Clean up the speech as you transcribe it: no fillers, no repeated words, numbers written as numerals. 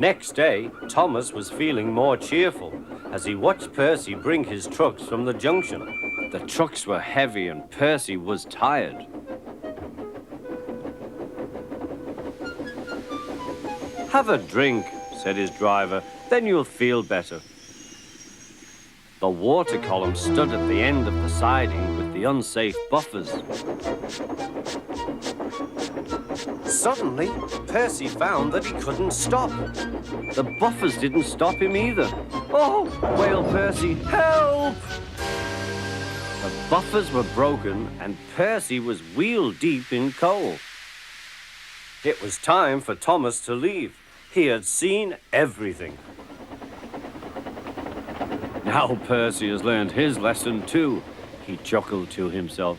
Next day, Thomas was feeling more cheerful as he watched Percy bring his trucks from the junction. The trucks were heavy and Percy was tired. "Have a drink," said his driver, "then you'll feel better." The water column stood at the end of the siding with the unsafe buffers. Suddenly, Percy found that he couldn't stop. The buffers didn't stop him either. "Oh!" wailed Percy, "help!" The buffers were broken and Percy was wheel-deep in coal. It was time for Thomas to leave. He had seen everything. "Now Percy has learned his lesson too," he chuckled to himself.